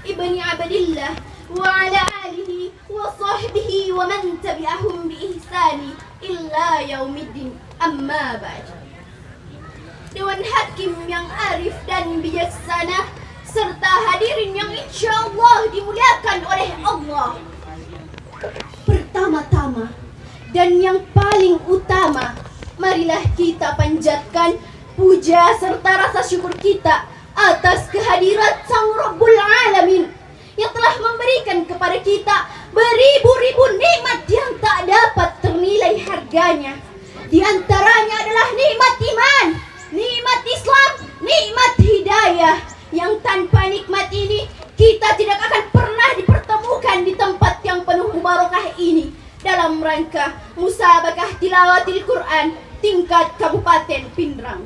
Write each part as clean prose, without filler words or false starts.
ibni Abdillah wa ala alihi wa sahbihi wa man tabi'ahum bi ihsani illa yaumiddin, amma ba'd. Dewan Hakim yang arif dan bijaksana serta hadirin yang insyaallah dimuliakan oleh Allah. Pertama-tama dan yang paling utama, marilah kita panjatkan puja serta rasa syukur kita atas kehadirat Sang Rabbul Alamin yang telah memberikan kepada kita beribu-ribu nikmat yang tak dapat ternilai harganya. Di antaranya adalah nikmat iman, nikmat Islam, nikmat hidayah, yang tanpa nikmat ini kita tidak akan pernah dipertemukan di tempat yang penuh mubarakah ini dalam rangka musabakah tilawatil Quran tingkat Kabupaten Pindrang.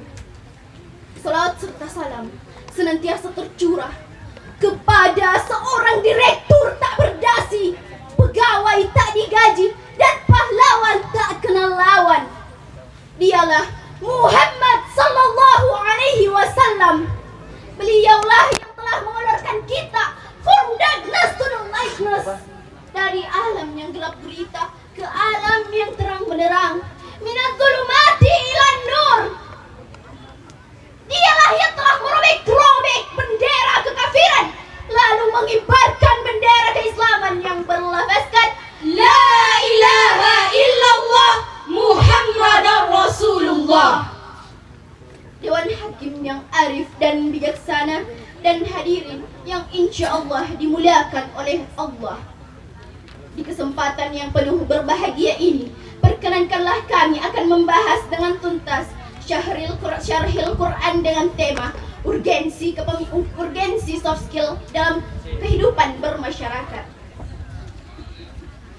Salawat serta salam senantiasa tercurah kepada seorang direktur tak berdasi, pegawai tak digaji, dan pahlawan tak kenal lawan. Dialah Muhammad sallallahu alaihi wasallam. Beliaulah yang telah mengeluarkan kita from darkness to the lightness, dari alam yang gelap gulita ke alam yang terang benderang, minaz zulumati ilan nur. Dialah yang telah merobek-robek bendera kekafiran, lalu mengibarkan bendera keislaman yang berlafazkan La ilaha illallah Muhammadar Rasulullah. Dewan Hakim yang arif dan bijaksana dan hadirin yang insyaallah dimuliakan oleh Allah. Di kesempatan yang penuh berbahagia ini, perkenankanlah kami akan membahas dengan tuntas Syarhil Quran dengan tema urgensi soft skill dalam kehidupan bermasyarakat.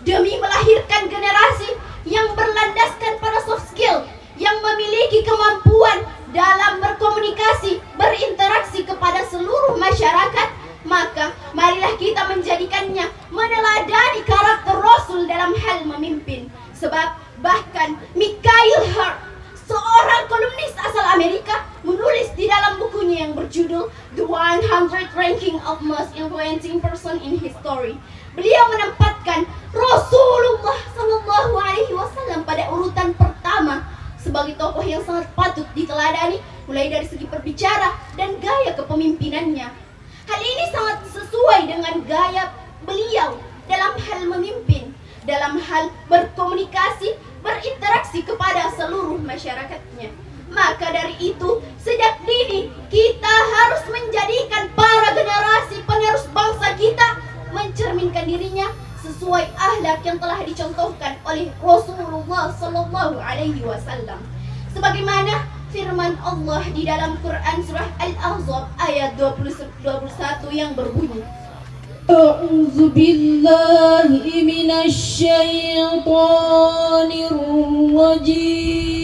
Demi melahirkan generasi yang berlandaskan pada soft skill, yang memiliki kemampuan dalam berkomunikasi, berinteraksi kepada seluruh masyarakat, maka marilah kita menjadikannya meneladani karakter Rasul dalam hal memimpin. Sebab bahkan Mikhail Hart, seorang kolumnis asal Amerika, menulis di dalam bukunya yang berjudul The 100 Ranking of Most Influencing Person in History. Beliau menempatkan Rasulullah Sallallahu Alaihi Wasallam pada urutan pertama sebagai tokoh yang sangat patut diteladani, mulai dari segi berbicara dan gaya kepemimpinannya. Hal ini sangat sesuai dengan gaya beliau dalam hal memimpin, dalam hal berkomunikasi, berinteraksi kepada seluruh masyarakatnya. Maka dari itu, sejak dini kita harus menjadikan para generasi penerus bangsa kita mencerminkan dirinya sesuai akhlak yang telah dicontohkan oleh Rasulullah sallallahu alaihi wasallam. Sebagaimana firman Allah di dalam Quran surah Al-Ahzab ayat 21 yang berbunyi, A'udzu billahi minasy syaithanir rajim.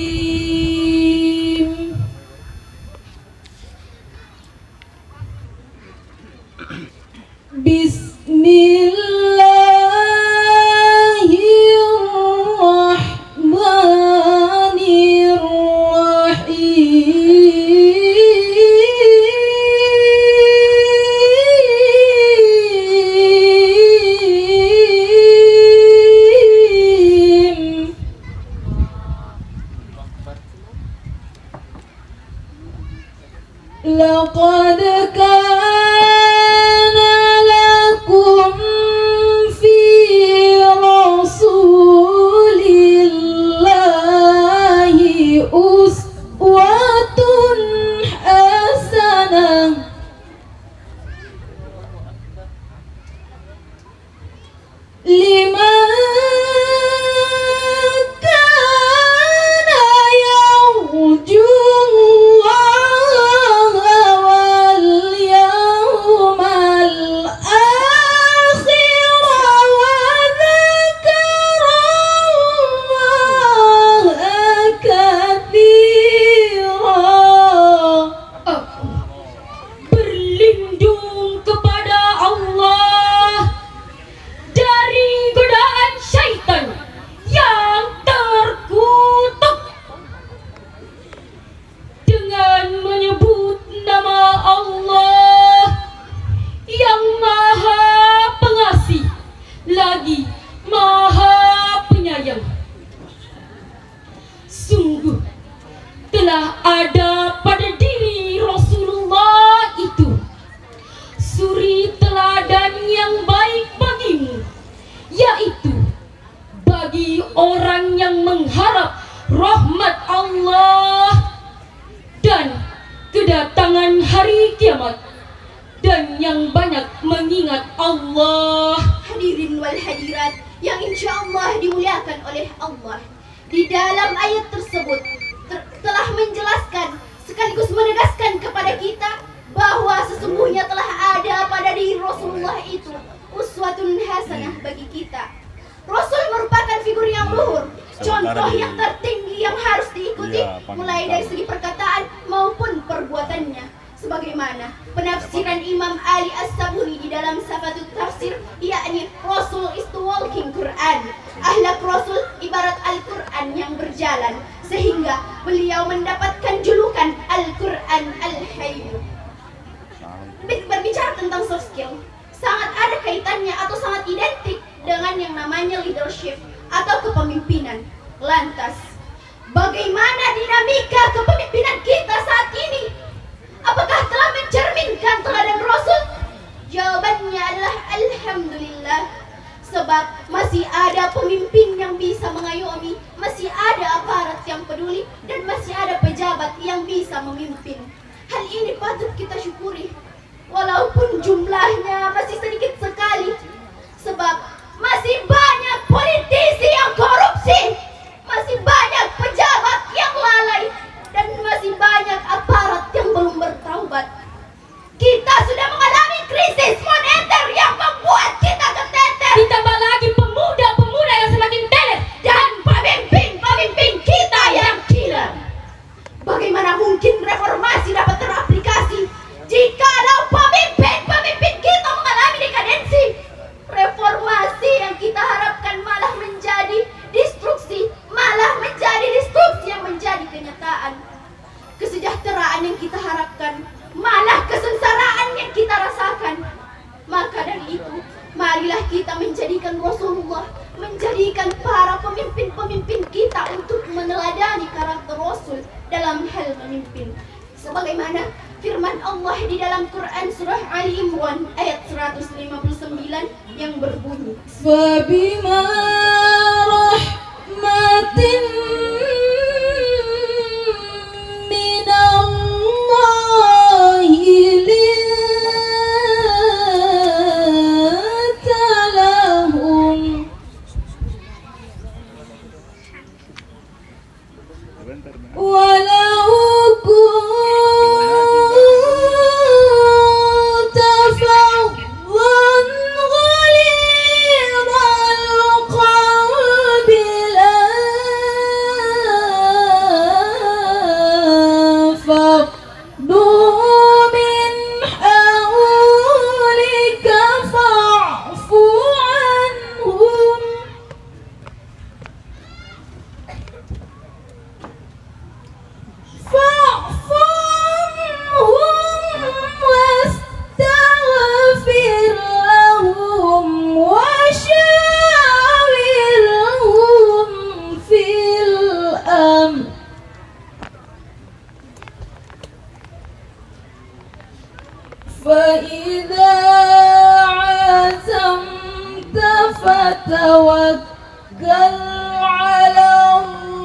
Laqad kana lakum orang yang mengharap rahmat Allah dan kedatangan hari kiamat, dan yang banyak mengingat Allah. Hadirin wal hadirat yang insya Allah dimuliakan oleh Allah, di dalam ayat tersebut telah menjelaskan sekaligus menegaskan kepada kita bahwa sesungguhnya telah ada pada diri Rasulullah itu uswatun hasanah bagi kita. Rasul merupakan figur yang luhur, contoh yang tertinggi yang harus diikuti, mulai dari segi perkataan maupun perbuatannya. Sebagaimana penafsiran Imam Ali As-Sabuni di dalam Safatut Tafsir, yakni Rasul is the walking Quran. Ahlak Rasul ibarat Al-Quran yang berjalan, sehingga beliau mendapatkan julukan Al-Quran Al-Hayy. Berbicara tentang soft skill, sangat ada kaitannya atau sangat identik dengan yang namanya leadership atau kepemimpinan. Lantas, bagaimana dinamika kepemimpinan kita saat ini? Apakah telah mencerminkan teladan Rasul? Jawabannya adalah Alhamdulillah. Sebab masih ada pemimpin yang bisa mengayomi, masih ada aparat yang peduli, dan masih ada pejabat yang bisa memimpin. Hal ini patut kita syukuri, walaupun jumlahnya masih sedikit sekali. Sebab masih banyak politisi yang korupsi, masih banyak pejabat yang lalai, dan masih banyak aparat yang belum bertaubat. Kita sudah mengalami krisis moneter yang membuat kita keteter. Ditambah lagi pemuda-pemuda yang semakin teler, Dan pemimpin kita yang killer. Bagaimana mungkin reformasi dapat teraplikasi jikalau pemimpin kita mengalami dekadensi? Reformasi yang kita harapkan malah menjadi destruksi, yang menjadi kenyataan. Kesejahteraan yang kita harapkan malah kesengsaraan yang kita rasakan. Maka dari itu, marilah kita menjadikan Rasulullah, menjadikan para pemimpin-pemimpin kita untuk meneladani karakter Rasul dalam hal memimpin. Sebagaimana firman Allah di dalam Quran surah Ali Imran ayat 159 yang berbunyi, Fabima rahmatin minallahi linta lahum. Walau kunta faddan ghalidhal qalbi lanfaddu min hawlika fa'fu anhum. فاعف عنهم واستغفر لهم وشاورهم في الأمر فإذا عزمت فتوكل على الله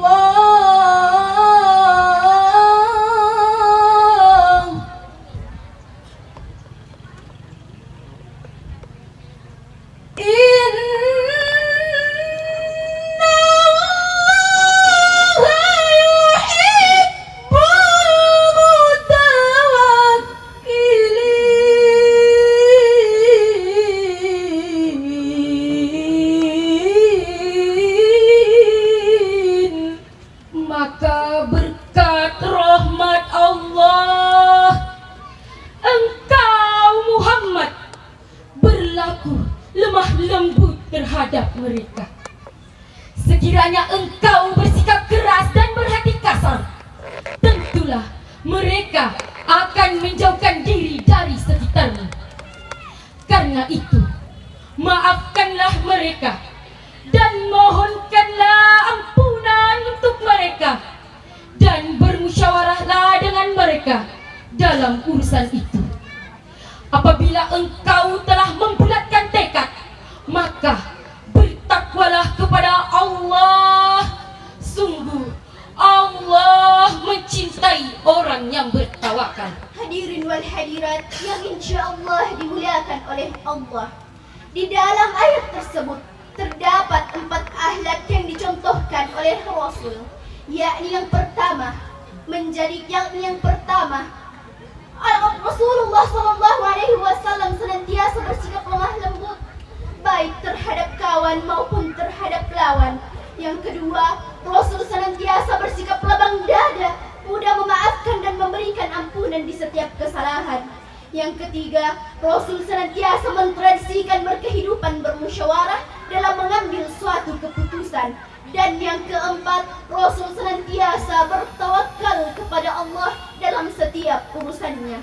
Maka berkat rahmat Allah, engkau Muhammad berlaku lemah lembut terhadap mereka. Sekiranya engkau bersikap keras dan berhati kasar, tentulah mereka akan menjauhkan diri dari sekitarmu. Karena itu, maafkanlah mereka dan mohonkanlah ampunan untuk mereka, dan bermusyawarahlah dengan mereka dalam urusan itu. Apabila engkau telah membulatkan tekad, maka bertakwalah kepada Allah hadirat yang insya Allah dimuliakan oleh Allah. Di dalam ayat tersebut terdapat 4 akhlak yang dicontohkan oleh Rasul, yakni yang pertama Rasulullah SAW senantiasa bersikap lemah lembut baik terhadap kawan maupun terhadap lawan. Yang kedua, Rasul senantiasa bersikap lapang dada, mudah memaafkan dan memberikan ampunan di setiap kesalahan. Yang ketiga, Rasul senantiasa mentradisikan berkehidupan bermusyawarah dalam mengambil suatu keputusan. Dan yang keempat, Rasul senantiasa bertawakal kepada Allah dalam setiap urusannya.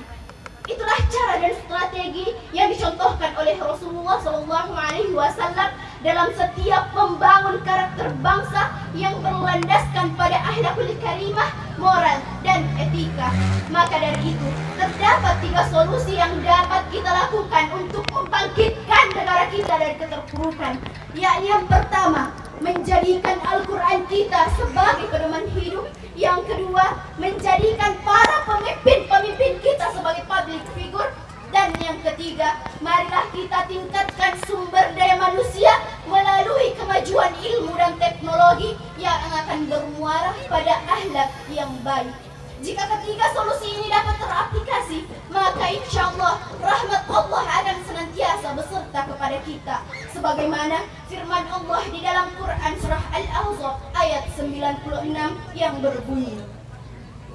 Itulah cara dan strategi yang dicontohkan oleh Rasulullah SAW dalam setiap membangun karakter bangsa yang berlandaskan pada akhlakul karimah, moral, dan etika. Maka dari itu, terdapat 3 solusi yang dapat kita lakukan untuk membangkitkan negara kita dari keterpurukan. Yakni yang pertama, menjadikan Al-Quran kita sebagai pedoman hidup. Yang kedua, menjadikan para pemimpin kita sebagai public figure. Dan yang ketiga, marilah kita tingkatkan sumber daya manusia melalui kemajuan ilmu dan teknologi yang akan bermuara pada akhlak yang baik. Jika ketiga solusi ini dapat teraplikasi, maka insya Allah rahmat Allah akan senantiasa beserta kepada kita. Sebagaimana firman Allah di dalam Quran surah Al-Ahzab ayat 96 yang berbunyi,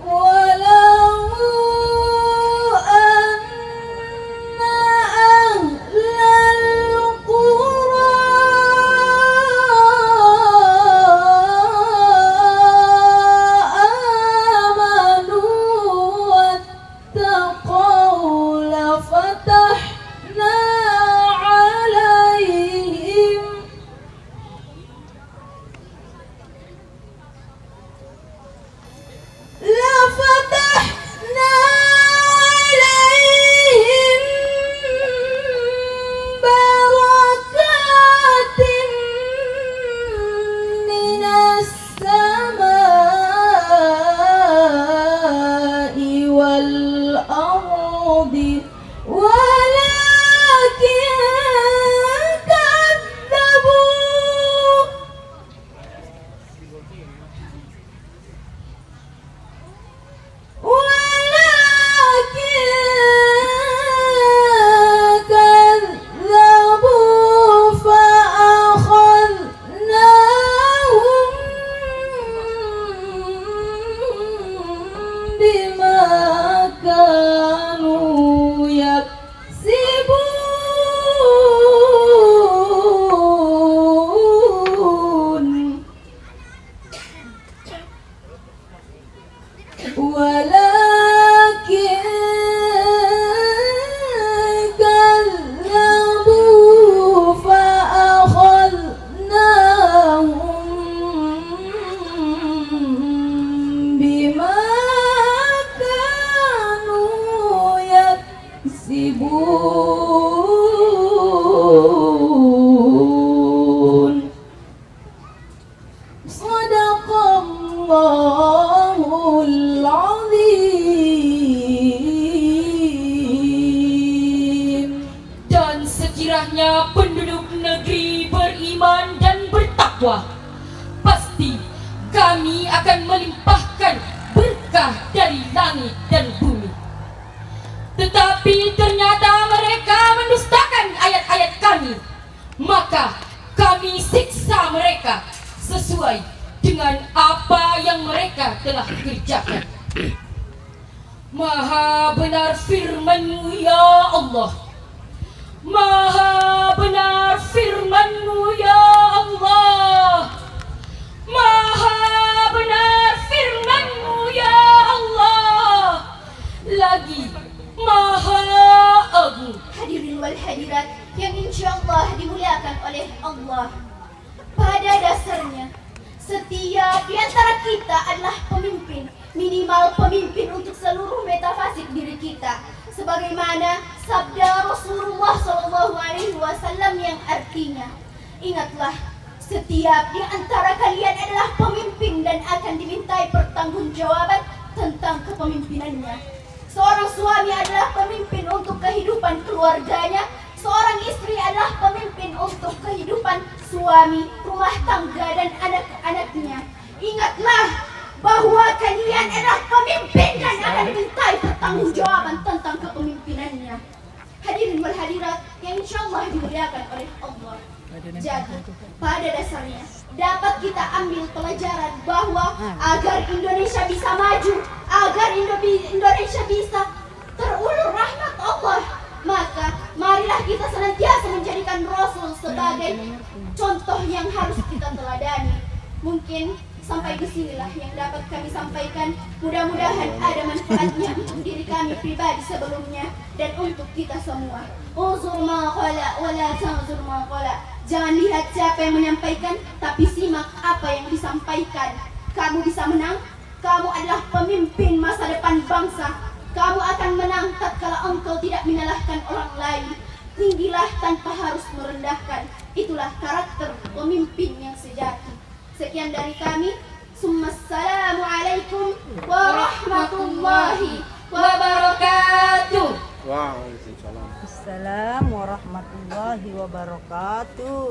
Walau Sadaqallahul Azim. Dan sekiranya penduduk negeri beriman dan bertakwa, pasti kami akan melimpahkan berkah dari langit dan bumi. Tetapi ternyata mereka mendustakan ayat-ayat kami, maka kami siksa mereka sesuai dengan apa yang mereka telah kerjakan. Maha benar firman-Mu ya Allah. Maha benar firman-Mu ya Allah. Maha benar firman-Mu ya Allah. Lagi Maha Agung. Hadirin wal hadirat yang insya Allah dimuliakan oleh Allah. Pada dasarnya, setiap di antara kita adalah pemimpin, minimal pemimpin untuk seluruh metafasik diri kita. Sebagaimana sabda Rasulullah SAW yang artinya, ingatlah, setiap di antara kalian adalah pemimpin dan akan dimintai pertanggungjawaban tentang kepemimpinannya. Seorang suami adalah pemimpin untuk kehidupan keluarganya. Seorang istri adalah pemimpin untuk kehidupan suami, rumah tangga, dan anak-anaknya. Ingatlah bahwa kalian adalah pemimpin dan akan dimintai pertanggungjawaban tentang kepemimpinannya. Hadirin wal hadirat yang insyaallah dimuliakan oleh Allah. Jadi, pada dasarnya dapat kita ambil pelajaran bahwa agar Indonesia bisa maju, agar Indonesia bisa terulur rahmat Allah, maka marilah kita senantiasa menjadikan Rasul sebagai contoh yang harus kita teladani. Mungkin sampai di sinilah yang dapat kami sampaikan. Mudah-mudahan ada manfaatnya untuk diri kami pribadi sebelumnya dan untuk kita semua. Uzur ma qala wa la tanzur ma qala. Jangan lihat siapa yang menyampaikan, tapi simak apa yang disampaikan. Kamu bisa menang. Kamu adalah pemimpin masa depan bangsa. Kamu akan menang tatkala engkau tidak menyalahkan orang lain. Tinggilah tanpa harus merendahkan. Itulah karakter pemimpin yang sejati. Sekian dari kami. Assalamualaikum warahmatullahi wabarakatuh. Waalaikumsalam. Assalamualaikum warahmatullahi wabarakatuh.